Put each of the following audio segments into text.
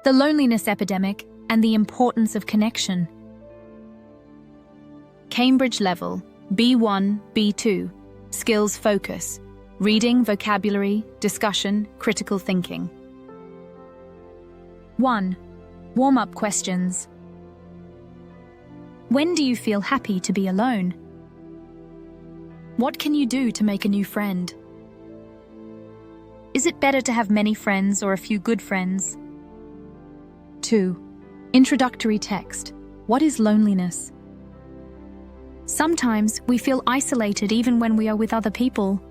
The Loneliness Epidemic and the Importance of Connection. Cambridge level, B1, B2, skills focus, reading, vocabulary, discussion, critical thinking. 1. Warm-up questions. When do you feel happy to be alone? What can you do to make a new friend? Is it better to have many friends or a few good friends? 2. Introductory text. What is loneliness? Sometimes we feel isolated even when we are with other people.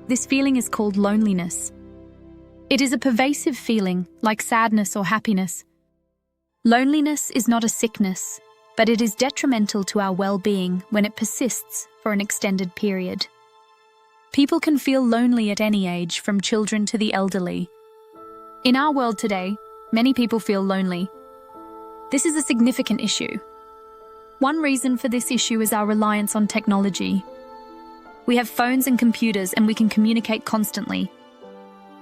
This feeling is called loneliness. It is a pervasive feeling, like sadness or happiness. Loneliness is not a sickness, but it is detrimental to our well-being when it persists for an extended period. People can feel lonely at any age, from children to the elderly. In our world today, many people feel lonely. This is a significant issue. One reason for this issue is our reliance on technology. We have phones and computers and we can communicate constantly.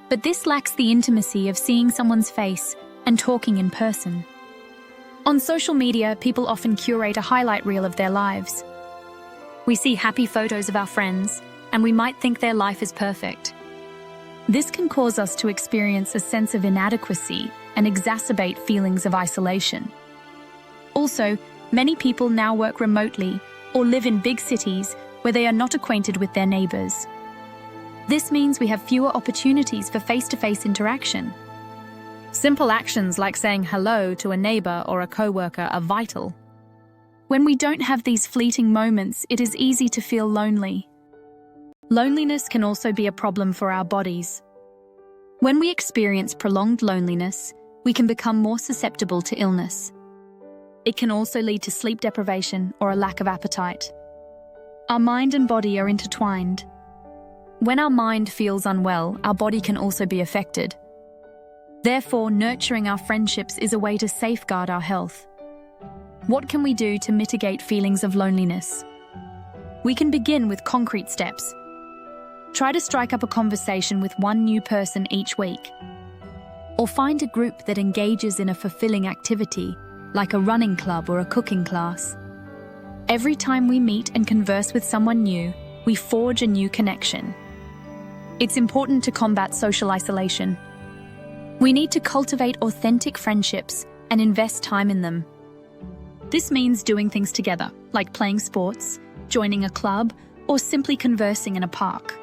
But this lacks the intimacy of seeing someone's face and talking in person. On social media, people often curate a highlight reel of their lives. We see happy photos of our friends, and we might think their life is perfect. This can cause us to experience a sense of inadequacy and exacerbate feelings of isolation. Also, many people now work remotely or live in big cities where they are not acquainted with their neighbors. This means we have fewer opportunities for face-to-face interaction. Simple actions like saying hello to a neighbor or a coworker are vital. When we don't have these fleeting moments, it is easy to feel lonely. Loneliness can also be a problem for our bodies. When we experience prolonged loneliness, we can become more susceptible to illness. It can also lead to sleep deprivation or a lack of appetite. Our mind and body are intertwined. When our mind feels unwell, our body can also be affected. Therefore, nurturing our friendships is a way to safeguard our health. What can we do to mitigate feelings of loneliness? We can begin with concrete steps. Try to strike up a conversation with one new person each week. Or find a group that engages in a fulfilling activity, like a running club or a cooking class. Every time we meet and converse with someone new, we forge a new connection. It's important to combat social isolation. We need to cultivate authentic friendships and invest time in them. This means doing things together, like playing sports, joining a club, or simply conversing in a park.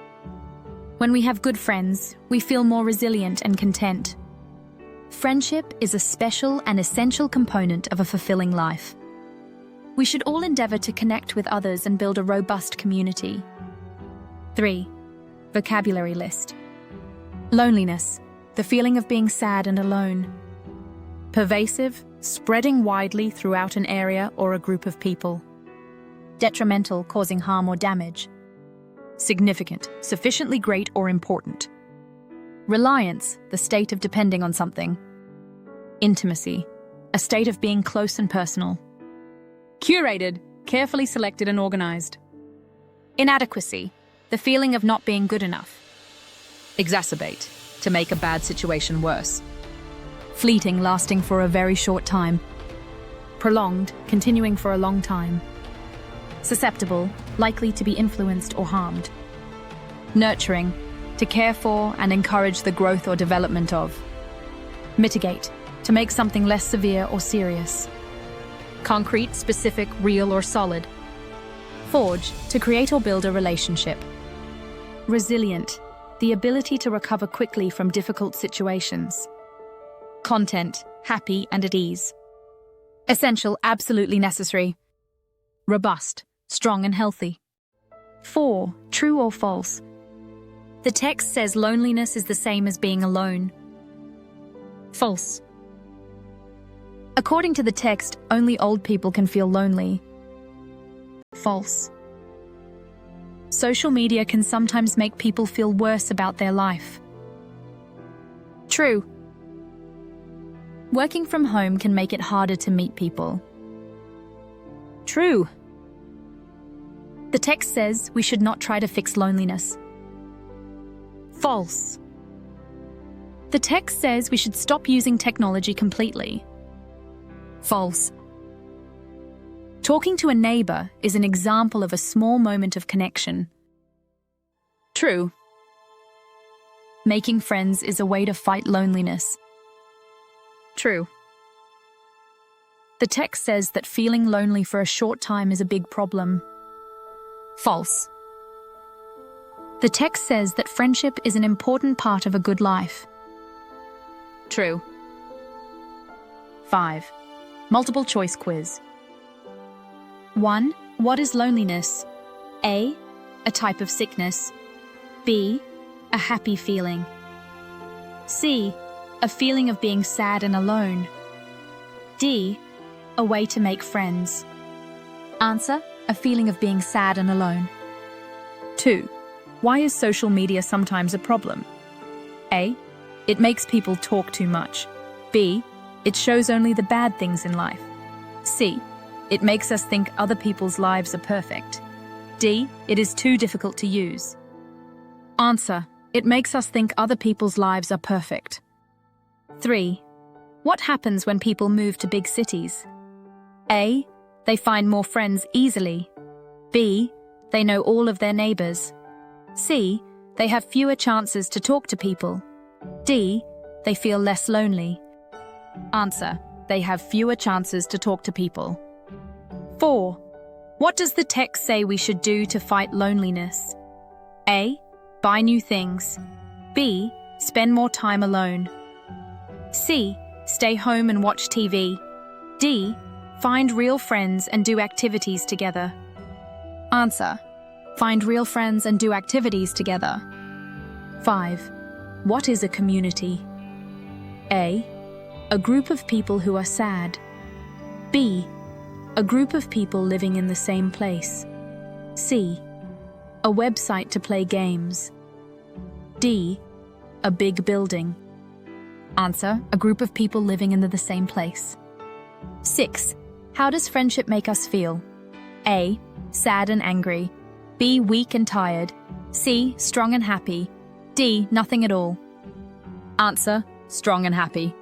When we have good friends, we feel more resilient and content. Friendship is a special and essential component of a fulfilling life. We should all endeavor to connect with others and build a robust community. 3. Vocabulary list. Loneliness, the feeling of being sad and alone. Pervasive, spreading widely throughout an area or a group of people. Detrimental, causing harm or damage. Significant, sufficiently great or important. Reliance, the state of depending on something. Intimacy, a state of being close and personal. Curated, carefully selected and organized. Inadequacy, the feeling of not being good enough. Exacerbate, to make a bad situation worse. Fleeting, lasting for a very short time. Prolonged, continuing for a long time. Susceptible, likely to be influenced or harmed. Nurturing, to care for and encourage the growth or development of. Mitigate, to make something less severe or serious. Concrete, specific, real or solid. Forge, to create or build a relationship. Resilient, the ability to recover quickly from difficult situations. Content, happy and at ease. Essential, absolutely necessary. Robust, strong and healthy. 4. True or false? The text says loneliness is the same as being alone. False. According to the text, only old people can feel lonely. False. Social media can sometimes make people feel worse about their life. True. Working from home can make it harder to meet people. True. The text says we should not try to fix loneliness. False. The text says we should stop using technology completely. False. Talking to a neighbor is an example of a small moment of connection. True. Making friends is a way to fight loneliness. True. The text says that feeling lonely for a short time is a big problem. False. The text says that friendship is an important part of a good life. True. 5. Multiple choice quiz. 1. What is loneliness? A. A type of sickness. B. A happy feeling. C. A feeling of being sad and alone. D. A way to make friends. Answer: a feeling of being sad and alone. 2. Why is social media sometimes a problem? A. It makes people talk too much. B. It shows only the bad things in life. C. It makes us think other people's lives are perfect. D. It is too difficult to use. Answer: it makes us think other people's lives are perfect. 3. What happens when people move to big cities? A. They find more friends easily. B. They know all of their neighbors. C. They have fewer chances to talk to people. D. They feel less lonely. Answer: they have fewer chances to talk to people. 4. What does the text say we should do to fight loneliness? A. Buy new things. B. Spend more time alone. C. Stay home and watch TV. D. Find real friends and do activities together. Answer: find real friends and do activities together. 5. What is a community? A. A group of people who are sad. B. A group of people living in the same place. C. A website to play games. D. A big building. Answer: a group of people living in the same place. 6. How does friendship make us feel? A. Sad and angry. B. Weak and tired. C. Strong and happy. D. Nothing at all. Answer: strong and happy.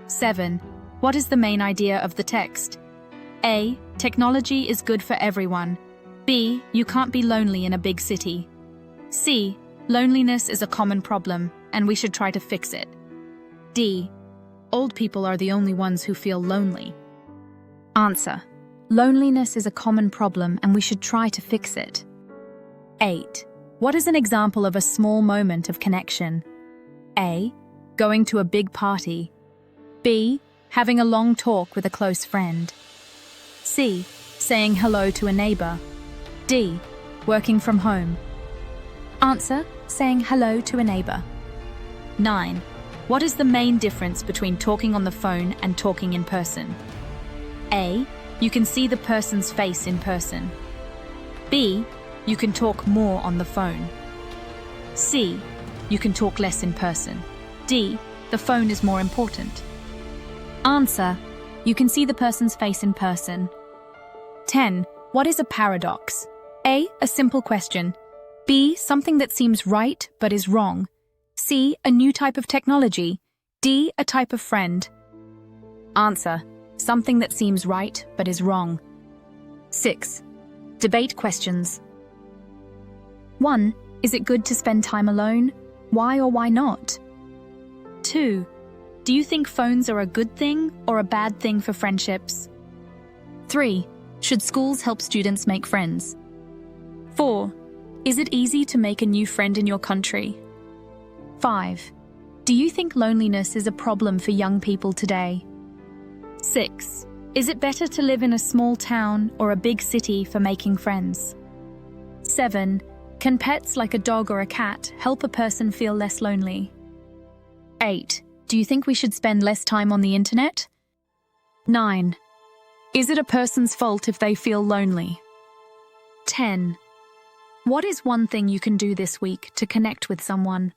7. What is the main idea of the text? A. Technology is good for everyone. B. You can't be lonely in a big city. C. Loneliness is a common problem, and we should try to fix it. D. Old people are the only ones who feel lonely. Answer: loneliness is a common problem, and we should try to fix it. 8. What is an example of a small moment of connection? A. Going to a big party. B. Having a long talk with a close friend. C. Saying hello to a neighbor. D. Working from home. Answer: saying hello to a neighbor. 9. What is the main difference between talking on the phone and talking in person? A. You can see the person's face in person. B. You can talk more on the phone. C. You can talk less in person. D. The phone is more important. Answer: you can see the person's face in person. 10. What is a paradox? A. A simple question. B. Something that seems right but is wrong. C. A new type of technology. D. A type of friend. Answer: something that seems right but is wrong. 6. Debate questions. 1. Is it good to spend time alone? Why or why not? 2. Do you think phones are a good thing or a bad thing for friendships? 3. Should schools help students make friends? 4. Is it easy to make a new friend in your country? 5. Do you think loneliness is a problem for young people today? 6. Is it better to live in a small town or a big city for making friends? 7. Can pets like a dog or a cat help a person feel less lonely? 8. Do you think we should spend less time on the internet? 9. Is it a person's fault if they feel lonely? 10. What is one thing you can do this week to connect with someone?